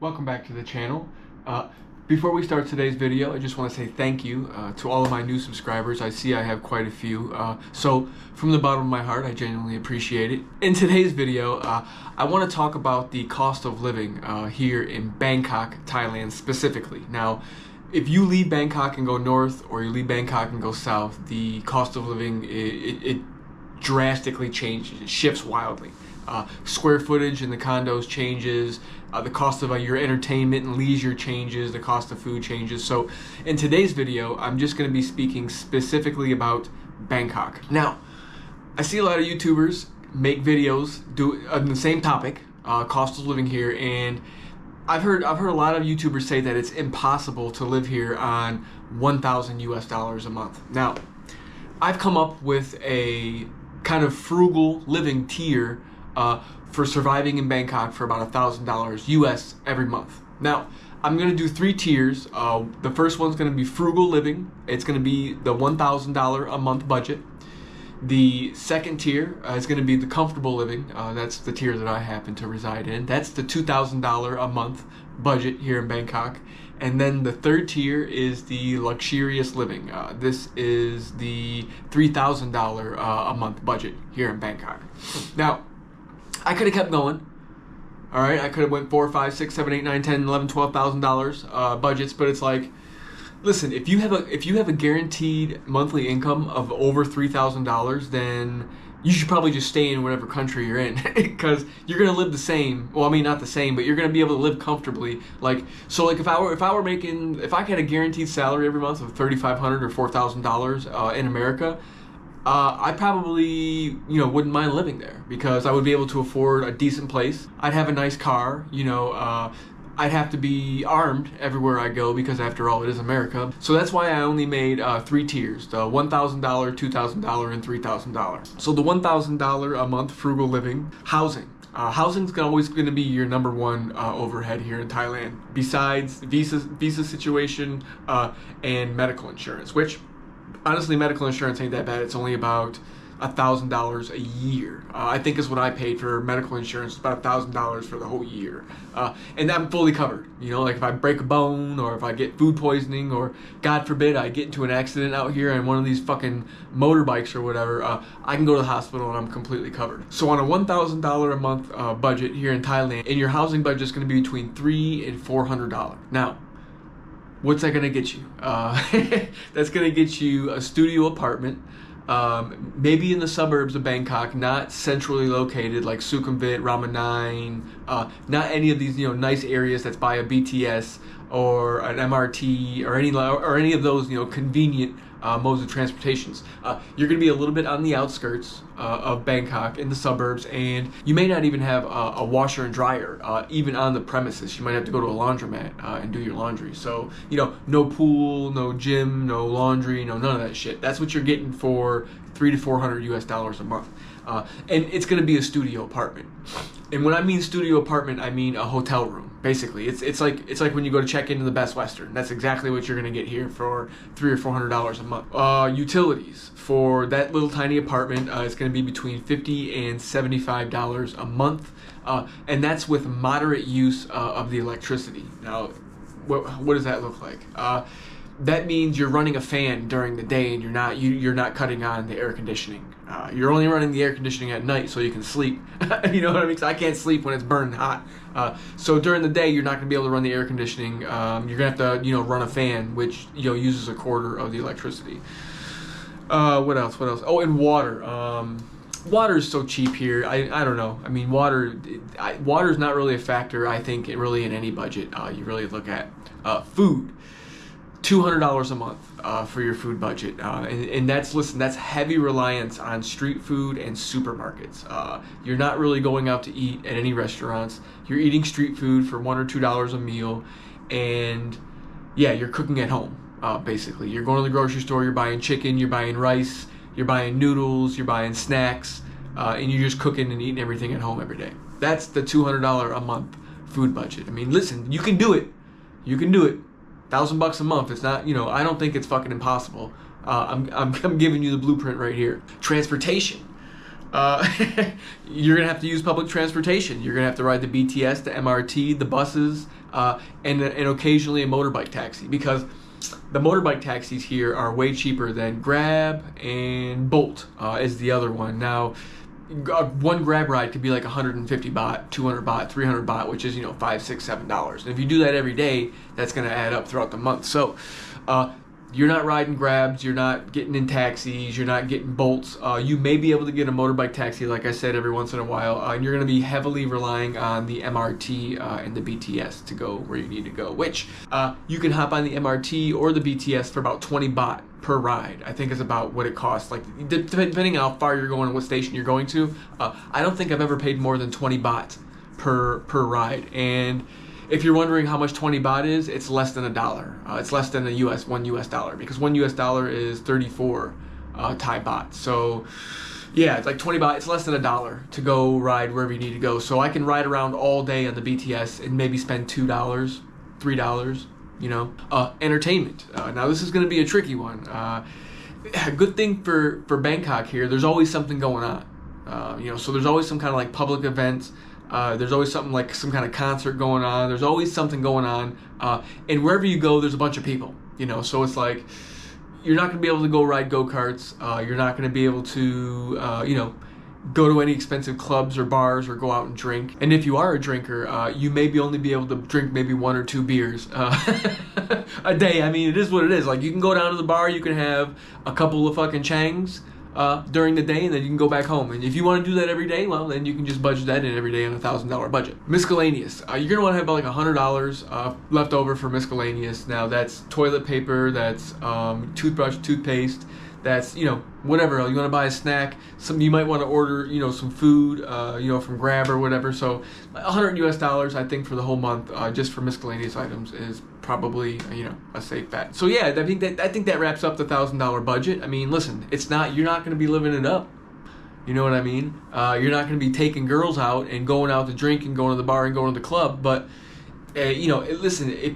Welcome back to the channel. Before we start today's video, I just want to say thank you to all of my new subscribers. I see I have quite a few, so from the bottom of my heart, I genuinely appreciate it. In today's video, I want to talk about the cost of living here in Bangkok, Thailand specifically. Now, if you leave Bangkok and go north, or you leave Bangkok and go south, the cost of living, it drastically changes. It shifts wildly. Square footage in the condos changes, the cost of your entertainment and leisure changes, the cost of food changes. So in today's video, I'm just going to be speaking specifically about Bangkok. Now, I see a lot of YouTubers make videos on the same topic, cost of living here, and I've heard a lot of YouTubers say that it's impossible to live here on 1,000 US dollars a month. Now, I've come up with a kind of frugal living tier for surviving in Bangkok for about $1,000 US every month. Now, I'm going to do three tiers. The first one's going to be frugal living. It's going to be the $1,000 a month budget. The second tier is going to be the comfortable living. That's the tier that I happen to reside in. That's the $2,000 a month budget here in Bangkok. And then the third tier is the luxurious living. This is the $3,000 a month budget here in Bangkok. Now, I could have kept going. All right, I could have went $4, $5, $6, $7, $8, $9, $10, $11, $12,000 budgets, but it's like, listen, if you have a guaranteed monthly income of over $3,000, then you should probably just stay in whatever country you're in, because you're gonna live the same. Well, I mean, not the same, but you're gonna be able to live comfortably. If I had a guaranteed salary every month of $3,500 or $4,000 in America, I probably, wouldn't mind living there, because I would be able to afford a decent place. I'd have a nice car, I'd have to be armed everywhere I go, because after all, it is America. So that's why I only made three tiers: the $1,000, $2,000, and $3,000. So the $1,000 a month frugal living, housing. Housing's always going to be your number one overhead here in Thailand, besides visa situation and medical insurance, which honestly, medical insurance ain't that bad. It's only about $1,000 a year. I think is what I paid for medical insurance. It's about $1,000 for the whole year. And I'm fully covered. Like if I break a bone, or if I get food poisoning, or God forbid I get into an accident out here on one of these fucking motorbikes or whatever, I can go to the hospital and I'm completely covered. So on a $1,000 a month budget here in Thailand, and your housing budget is going to be between $300 and $400. Now, what's that going to get you? That's going to get you a studio apartment, maybe in the suburbs of Bangkok, not centrally located like Sukhumvit, Rama 9, not any of these nice areas that's by a BTS or an MRT or any of those convenient modes of transportations. You're going to be a little bit on the outskirts of Bangkok, in the suburbs, and you may not even have a washer and dryer even on the premises. You might have to go to a laundromat and do your laundry. So no pool, no gym, no laundry, none of that shit. That's what you're getting for $300 to $400 US dollars a month, and it's going to be a studio apartment. And when I mean studio apartment, I mean a hotel room. Basically, it's like when you go to check into the Best Western. That's exactly what you're gonna get here for $300 or $400 a month. Utilities for that little tiny apartment is gonna be between $50 and $75 a month, and that's with moderate use of the electricity. Now, what does that look like? That means you're running a fan during the day, and you're not cutting on the air conditioning. You're only running the air conditioning at night so you can sleep. You know what I mean? 'Cause I can't sleep when it's burning hot. So during the day, you're not going to be able to run the air conditioning. You're going to have to run a fan, which uses a quarter of the electricity. What else? Oh, and water. Water is so cheap here. I don't know. I mean, water is not really a factor, I think, really in any budget you really look at. Food. $200 a month for your food budget, and that's heavy reliance on street food and supermarkets. You're not really going out to eat at any restaurants. You're eating street food for $1 or $2 a meal, and yeah, you're cooking at home. Basically, you're going to the grocery store. You're buying chicken. You're buying rice. You're buying noodles. You're buying snacks, and you're just cooking and eating everything at home every day. That's the $200 a month food budget. I mean, listen, you can do it. You can do it. $1,000 a month. It's not, I don't think it's fucking impossible. I'm giving you the blueprint right here. Transportation. you're gonna have to use public transportation. You're gonna have to ride the BTS, the MRT, the buses, and occasionally a motorbike taxi, because the motorbike taxis here are way cheaper than Grab, and Bolt is the other one. Now, one Grab ride could be like 150 baht, 200 baht, 300 baht, which is, $5, $6, $7. And if you do that every day, that's going to add up throughout the month. So you're not riding Grabs, you're not getting in taxis, you're not getting Bolts. You may be able to get a motorbike taxi, like I said, every once in a while, and you're going to be heavily relying on the MRT and the BTS to go where you need to go, which you can hop on the MRT or the BTS for about 20 baht per ride. I think is about what it costs, like depending on how far you're going and what station you're going to. I don't think I've ever paid more than 20 baht per ride. And if you're wondering how much 20 baht is, it's less than $1. It's less than one US dollar, because one US dollar is 34 Thai baht. So yeah, it's like 20 baht. It's less than $1 to go ride wherever you need to go. So I can ride around all day on the BTS and maybe spend $2, $3. Entertainment. Now this is going to be a tricky one. A good thing for Bangkok here, there's always something going on. So there's always some kind of like public events. There's always something like some kind of concert going on. There's always something going on. And wherever you go, there's a bunch of people. So it's like you're not going to be able to go ride go-karts. You're not going to be able to, go to any expensive clubs or bars or go out and drink. And if you are a drinker, you may only be able to drink maybe 1 or 2 beers a day. I mean, it is what it is. Like, you can go down to the bar, you can have a couple of fucking changs during the day, and then you can go back home. And if you want to do that every day, well, then you can just budget that in every day on $1,000 budget. Miscellaneous. You're going to want to have about like $100 left over for miscellaneous. Now, that's toilet paper, that's toothbrush, toothpaste, that's, whatever. You want to buy a snack, you might want to order, some food, from Grab or whatever. So $100 US, I think, for the whole month, just for miscellaneous items is probably, a safe bet. So yeah, I think that wraps up the $1,000 budget. I mean, listen, you're not going to be living it up. You know what I mean? You're not going to be taking girls out and going out to drink and going to the bar and going to the club. But, listen, if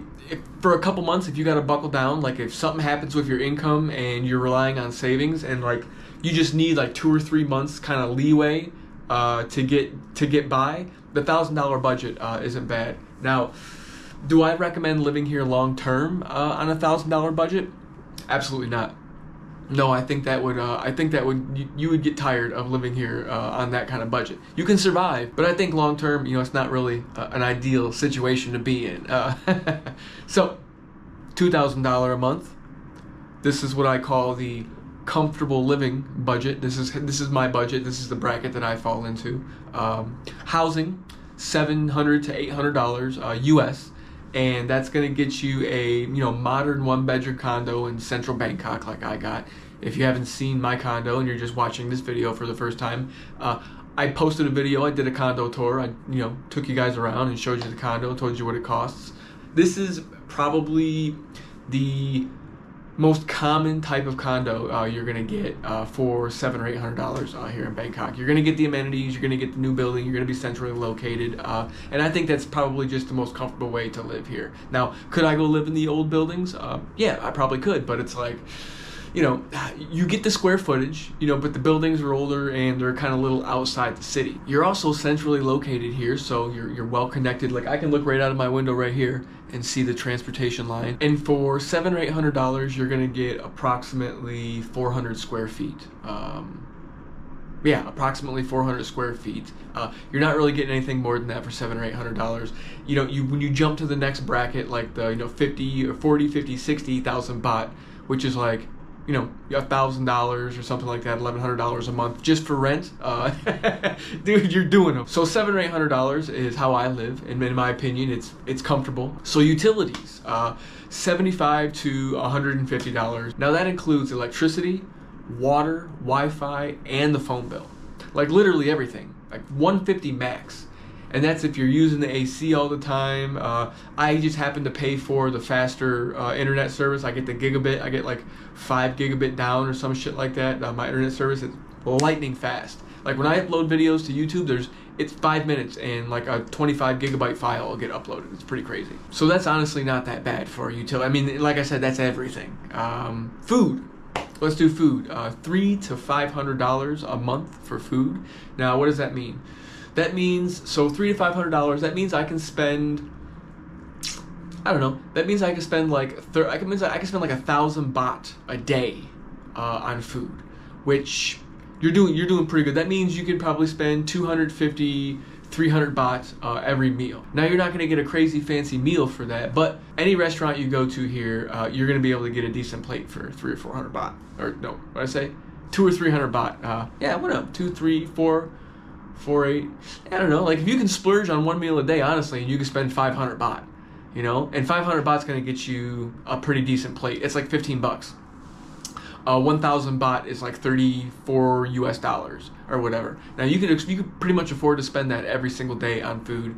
for a couple months, if you got to buckle down, like if something happens with your income and you're relying on savings, and like you just need like 2 or 3 months kind of leeway to get by, the $1,000 budget isn't bad. Now, do I recommend living here long term on a $1,000 budget? Absolutely not. No, I think that would you would get tired of living here on that kind of budget. You can survive, but I think long term, it's not really an ideal situation to be in. So, $2,000 a month. This is what I call the comfortable living budget. This is my budget. This is the bracket that I fall into. Housing, $700 to $800 US. And that's going to get you a modern 1-bedroom condo in central Bangkok like I got. If you haven't seen my condo and you're just watching this video for the first time, I posted a video. I did a condo tour. I took you guys around and showed you the condo, told you what it costs. This is probably the most common type of condo you're going to get for $700 or $800 here in Bangkok. You're going to get the amenities, you're going to get the new building, you're going to be centrally located, and I think that's probably just the most comfortable way to live here. Now, could I go live in the old buildings? Yeah, I probably could, but it's like, you get the square footage, but the buildings are older and they're kind of a little outside the city. You're also centrally located here, so you're well connected. Like, I can look right out of my window right here and see the transportation line. And for $700 or $800, you're gonna get approximately 400 square feet. Approximately 400 square feet. You're not really getting anything more than that for $700 or $800. When you jump to the next bracket, like the 50 or 40, 50, 60,000 baht, which is like $1,000 or something like that, $1,100 a month just for rent. Dude, you're doing them. So $700 or $800 is how I live, and in my opinion, it's comfortable. So utilities, $75 to $150. Now that includes electricity, water, Wi-Fi, and the phone bill. Like literally everything. Like $150 max. And that's if you're using the AC all the time. I just happen to pay for the faster internet service. I get the gigabit. I get like 5 gigabit down or some shit like that. My internet service is lightning fast. Like when I upload videos to YouTube, it's 5 minutes and like a 25 gigabyte file will get uploaded. It's pretty crazy. So that's honestly not that bad for a utility. I mean, like I said, that's everything. Food. let's do food. $300 to $500 a month for food. Now, what does that mean? That means, so $300 to $500, that means I can spend, I don't know, that means I can spend like, I can spend like 1,000 baht a day on food, which you're doing pretty good. That means you could probably spend 250, 300 baht every meal. Now, you're not going to get a crazy fancy meal for that, but any restaurant you go to here, you're going to be able to get a decent plate for 300 or 400 baht. Or no, what did I say? 200 or 300 baht. Yeah, what up? 2, 3, 4, 4, 8. I don't know. Like, if you can splurge on one meal a day, honestly, and you can spend 500 baht, you know, and 500 baht's going to get you a pretty decent plate. It's like 15 bucks. 1,000 baht is like $34 US or whatever. Now you could pretty much afford to spend that every single day on food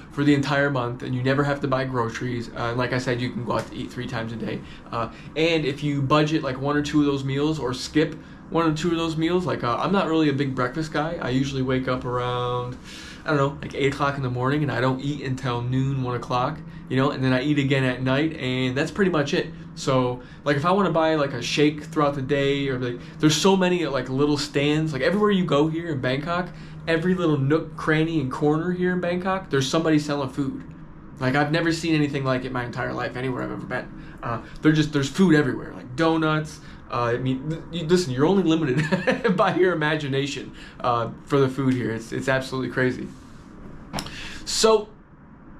for the entire month, and you never have to buy groceries. Like I said, you can go out to eat 3 times a day. And if you budget like 1 or 2 of those meals, or skip 1 or 2 of those meals, like I'm not really a big breakfast guy. I usually wake up around, I don't know, like 8 o'clock in the morning, and I don't eat until noon, 1 o'clock, you know, and then I eat again at night, and that's pretty much it. So, like, if I want to buy like a shake throughout the day, or like, there's so many like little stands, like everywhere you go here in Bangkok, every little nook, cranny, and corner here in Bangkok, there's somebody selling food. Like, I've never seen anything like it my entire life anywhere I've ever been. There's food everywhere, like donuts. I mean, listen, you're only limited by your imagination for the food here. It's absolutely crazy. So,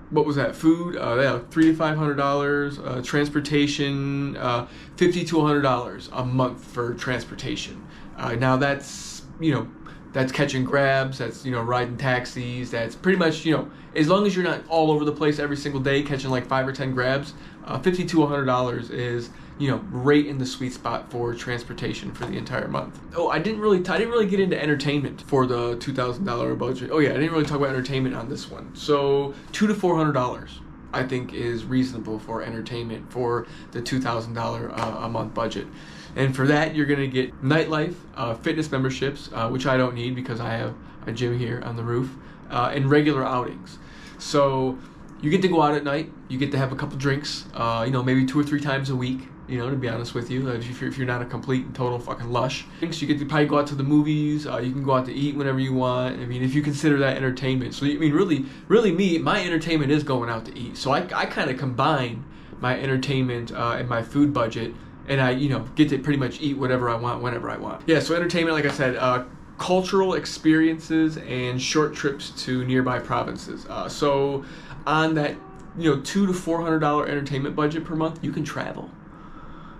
what was that? Food, yeah, $300 to $500. Transportation, $50 to $100 a month for transportation. Now that's, you know, that's catching grabs. That's, you know, riding taxis. That's pretty much, you know, as long as you're not all over the place every single day catching like 5 or 10 grabs, $50 to $100 is, you know, right in the sweet spot for transportation for the entire month. Oh, I didn't really get into entertainment for the $2,000 budget. Oh yeah, I didn't really talk about entertainment on this one. So $200 to $400, I think, is reasonable for entertainment for the $2,000 a month budget. And for that, you're gonna get nightlife, fitness memberships, which I don't need because I have a gym here on the roof, and regular outings. So you get to go out at night. You get to have a couple drinks, you know, maybe 2 or 3 times a week. You know, to be honest with you, if you're not a complete and total fucking lush. You get to probably go out to the movies. You can go out to eat whenever you want. I mean, if you consider that entertainment. So, I mean, really, my entertainment is going out to eat. So I kind of combine my entertainment and my food budget, and I, you know, get to pretty much eat whatever I want, whenever I want. Yeah, so entertainment, like I said, cultural experiences and short trips to nearby provinces. So on that, you know, $200 to $400 entertainment budget per month, you can travel.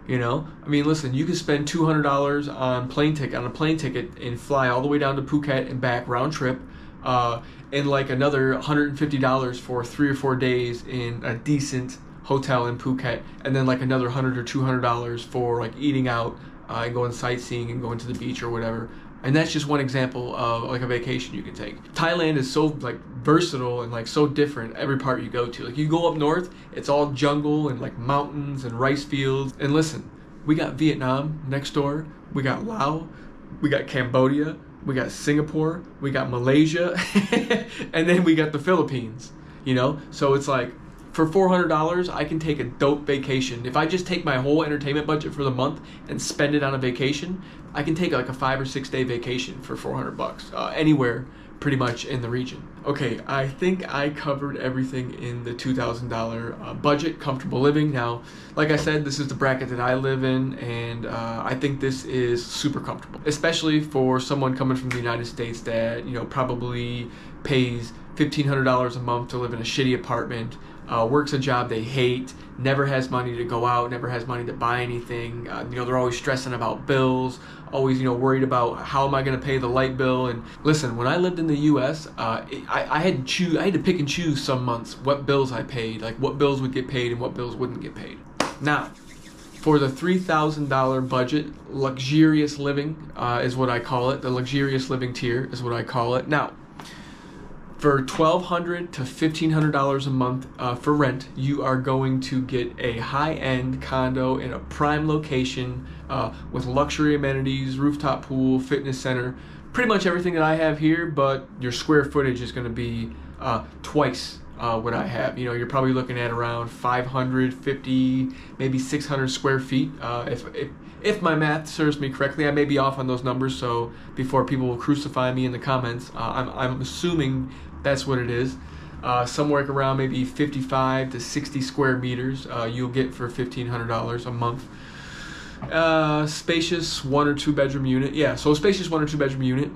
You know, I mean, listen, you can spend $200 on a plane ticket and fly all the way down to Phuket and back round trip, and like another $150 for 3 or 4 days in a decent hotel in Phuket, and then like another $100 or $200 for like eating out and going sightseeing and going to the beach or whatever. And that's just one example of like a vacation you can take. Thailand is so like versatile and like so different every part you go to. Like, you go up north, it's all jungle and like mountains and rice fields. And listen, we got Vietnam next door, we got Laos, we got Cambodia, we got Singapore, we got Malaysia, and then we got the Philippines, you know? So it's like, for $400, I can take a dope vacation. If I just take my whole entertainment budget for the month and spend it on a vacation, I can take like a 5 or 6 day vacation for $400 anywhere pretty much in the region. Okay, I think I covered everything in the $2,000 budget, comfortable living. Now, like I said, this is the bracket that I live in, and I think this is super comfortable, especially for someone coming from the United States that, you know, probably pays $1,500 a month to live in a shitty apartment, works a job they hate, never has money to go out, never has money to buy anything. You know, they're always stressing about bills, always, you know, worried about how am I going to pay the light bill. And listen, when I lived in the U.S., I had to pick and choose some months what bills I paid, like what bills would get paid and what bills wouldn't get paid. Now, for the $3,000 budget, luxurious living is what I call it. The luxurious living tier is what I call it. Now, for $1,200 to $1,500 a month for rent, you are going to get a high-end condo in a prime location with luxury amenities, rooftop pool, fitness center, pretty much everything that I have here, but your square footage is going to be twice what I have. You know, you're probably looking at around 550, maybe 600 square feet. If my math serves me correctly, I may be off on those numbers. So before people will crucify me in the comments, I'm assuming that's what it is. Somewhere around maybe 55 to 60 square meters you'll get for $1,500 a month. Spacious 1 or 2 bedroom unit. Yeah, so spacious 1 or 2 bedroom unit.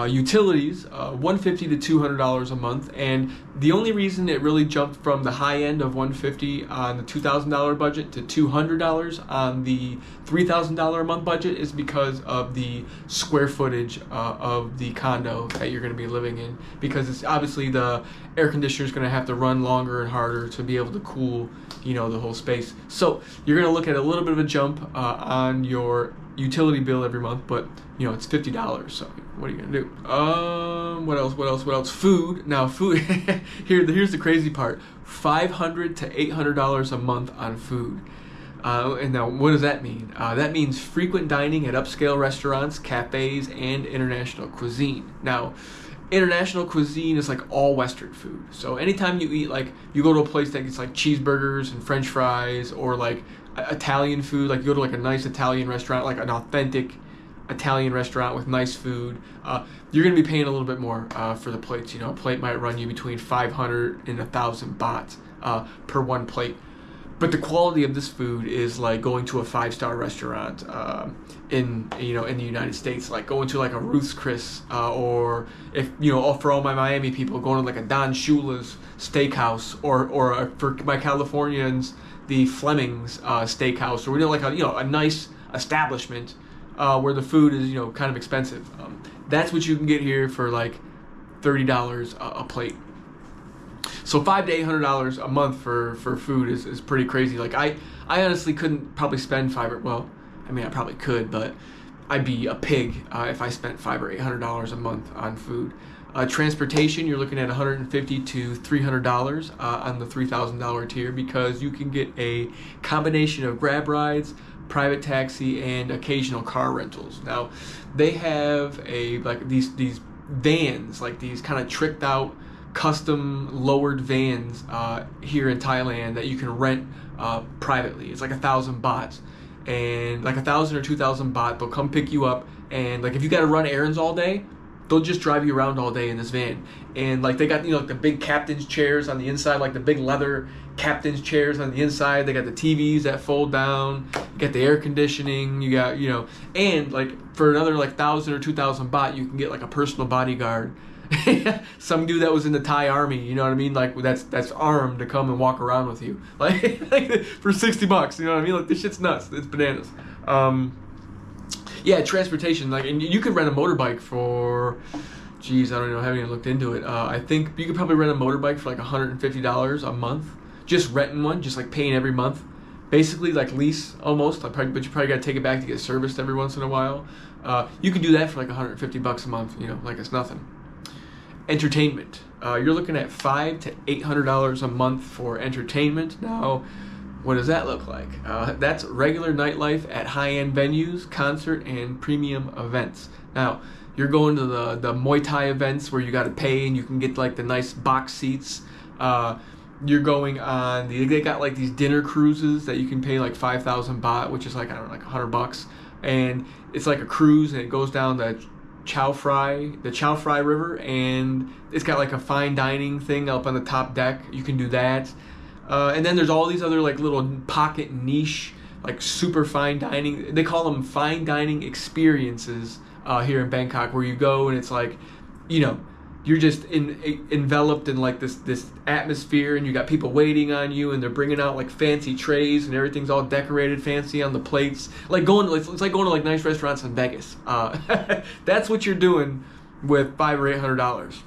Utilities, $150 to $200 a month, and the only reason it really jumped from the high end of $150 on the $2,000 budget to $200 on the $3,000 a month budget is because of the square footage of the condo that you're going to be living in, because it's obviously the air conditioner is going to have to run longer and harder to be able to cool, you know, the whole space. So you're going to look at a little bit of a jump on your utility bill every month, but you know, it's $50, so what are you gonna do? What else? Food. Now food, here's the crazy part. $500 to $800 a month on food. And now what does that mean? That means frequent dining at upscale restaurants, cafes, and international cuisine. Now, international cuisine is like all Western food. So anytime you eat, like you go to a place that gets like cheeseburgers and French fries, or like Italian food, like you go to like a nice Italian restaurant, like an authentic Italian restaurant with nice food, you're going to be paying a little bit more for the plates. You know, a plate might run you between 500 and 1,000 baht per one plate. But the quality of this food is like going to a 5-star restaurant in the United States, like going to like a Ruth's Chris, or if you know, for all my Miami people, going to like a Don Shula's steakhouse, or for my Californians, the Fleming's steakhouse, or like a nice establishment where the food is kind of expensive. That's what you can get here for like $30 a plate. So $500 to $800 a month for food is pretty crazy. Like I honestly couldn't probably spend well, I mean I probably could, but I'd be a pig if I spent $500 or $800 a month on food. Transportation, you're looking at $150 to $300 on the $3,000 tier, because you can get a combination of grab rides, private taxi, and occasional car rentals. Now they have these vans, like these kind of tricked out custom lowered vans here in Thailand that you can rent privately. It's like 1,000 baht, and like 1,000 or 2,000 baht. They'll come pick you up, and like if you got to run errands all day, they'll just drive you around all day in this van. And like they got like the big captain's chairs on the inside, like the big leather captain's chairs on the inside. They got the TVs that fold down. You got the air conditioning. You got and like for another like 1,000 or 2,000 baht, you can get like a personal bodyguard. Some dude that was in the Thai army, you know what I mean? Like that's armed to come and walk around with you, like for $60. You know what I mean? Like this shit's nuts. It's bananas. Yeah, transportation. Like, and you could rent a motorbike for, geez, I don't know, I haven't even looked into it. I think you could probably rent a motorbike for like $150 a month. Just renting one, just like paying every month. Basically like lease almost, but you probably gotta take it back to get serviced every once in a while. You can do that for like $150 a month, like it's nothing. Entertainment. You're looking at $500 to $800 a month for entertainment. Now, what does that look like? That's regular nightlife at high-end venues, concert, and premium events. Now, you're going to the Muay Thai events where you got to pay and you can get like the nice box seats. You're going on they got like these dinner cruises that you can pay like 5,000 baht, which is like, I don't know, like $100, and it's like a cruise, and it goes down the Chao Phraya River, and it's got like a fine dining thing up on the top deck. You can do that. And then there's all these other like little pocket niche, like super fine dining. They call them fine dining experiences here in Bangkok, where you go and it's like, you're just enveloped in like this atmosphere, and you got people waiting on you, and they're bringing out like fancy trays, and everything's all decorated fancy on the plates. Like it's like going to like nice restaurants in Vegas. That's what you're doing with $500 or $800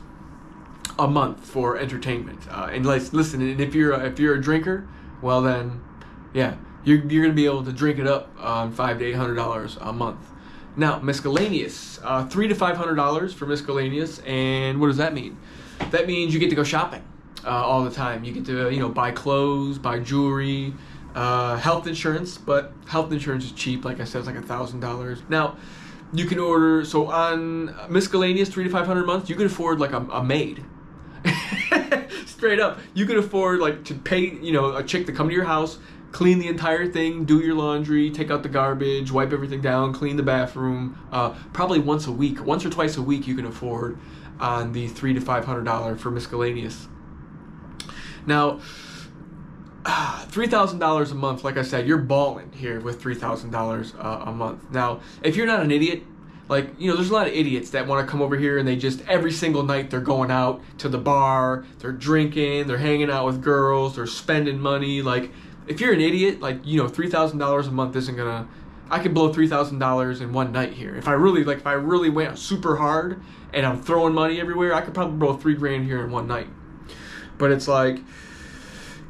a month for entertainment. And listen, and if you're a drinker, well then, yeah, you're gonna be able to drink it up on $500 to $800 a month. Now, miscellaneous, $300 to $500 for miscellaneous, and what does that mean? That means you get to go shopping all the time. You get to buy clothes, buy jewelry, health insurance, but health insurance is cheap. Like I said, it's like $1,000. Now, you can order, so on miscellaneous $300 to $500 a month, you can afford like a maid. Straight up, you could afford like to pay, you know, a chick to come to your house, clean the entire thing, do your laundry, take out the garbage, wipe everything down, clean the bathroom. Probably once or twice a week you can afford on the $300 to $500 for miscellaneous. Now, $3,000 a month, like I said, you're balling here with $3,000 a month. Now, if you're not an idiot, like, you know, there's a lot of idiots that want to come over here and they just, every single night they're going out to the bar, they're drinking, they're hanging out with girls, they're spending money. Like, if you're an idiot, like, you know, $3,000 a month isn't gonna, I could blow $3,000 in one night here. If I really went super hard and I'm throwing money everywhere, I could probably blow $3,000 here in one night. But it's like,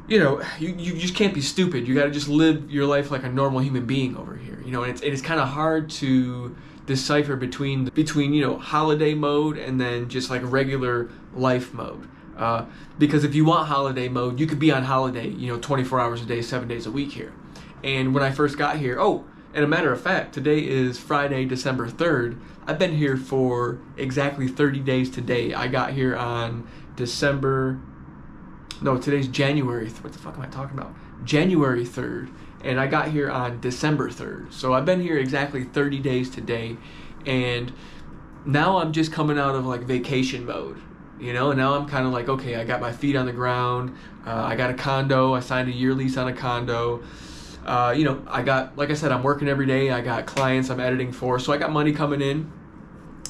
you know, you just can't be stupid. You got to just live your life like a normal human being over here. You know, and it's kind of hard to decipher between you know, holiday mode and then just like regular life mode. Because if you want holiday mode, you could be on holiday, you know, 24 hours a day, 7 days a week here. And when I first got here, oh, and a matter of fact, today is Friday, December 3rd. I've been here for exactly 30 days today. I got here on today's January, what the fuck am I talking about? January 3rd, and I got here on December 3rd. So I've been here exactly 30 days today, and now I'm just coming out of like vacation mode, you know, and now I'm kind of like, okay, I got my feet on the ground, I got a condo, I signed a year lease on a condo, you know, I got, like I said, I'm working every day, I got clients I'm editing for, so I got money coming in.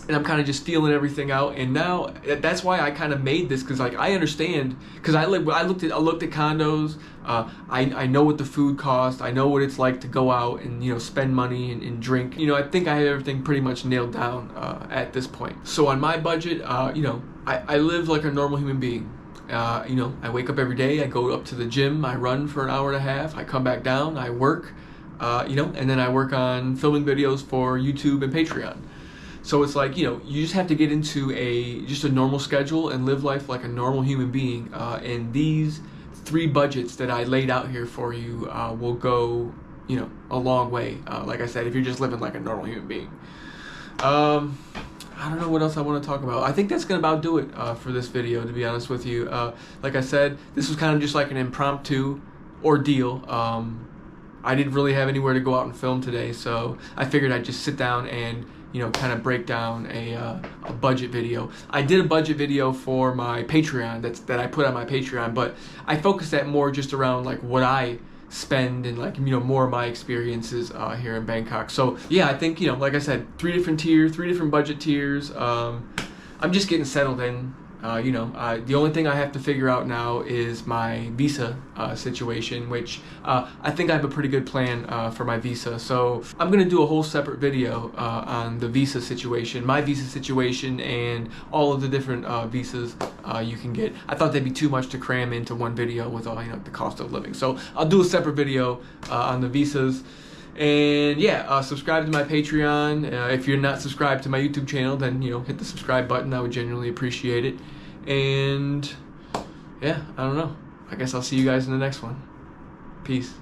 And I'm kind of just feeling everything out, and now that's why I kind of made this, because like I understand, because I looked at condos. I know what the food costs. I know what it's like to go out and, you know, spend money and drink. You know, I think I have everything pretty much nailed down at this point. So on my budget, you know, I live like a normal human being. You know, I wake up every day. I go up to the gym. I run for an hour and a half. I come back down. I work. You know, and then I work on filming videos for YouTube and Patreon. So it's like, you know, you just have to get into just a normal schedule and live life like a normal human being. And these 3 budgets that I laid out here for you will go, you know, a long way. Like I said, if you're just living like a normal human being. I don't know what else I want to talk about. I think that's going to about do it for this video, to be honest with you. Like I said, this was kind of just like an impromptu ordeal. I didn't really have anywhere to go out and film today, so I figured I'd just sit down and, you know, kind of break down a budget video. I did a budget video for my Patreon that I put on my Patreon, but I focused that more just around like what I spend and like, you know, more of my experiences here in Bangkok. So yeah, I think, you know, like I said, 3 different budget tiers. I'm just getting settled in. You know, the only thing I have to figure out now is my visa situation, which I think I have a pretty good plan for my visa. So I'm going to do a whole separate video on the visa situation, my visa situation, and all of the different visas you can get. I thought that'd be too much to cram into one video with all, you know, the cost of living. So I'll do a separate video on the visas. And yeah, subscribe to my Patreon. If you're not subscribed to my YouTube channel, then, you know, hit the subscribe button. I would genuinely appreciate it. And yeah, I don't know. I guess I'll see you guys in the next one. Peace.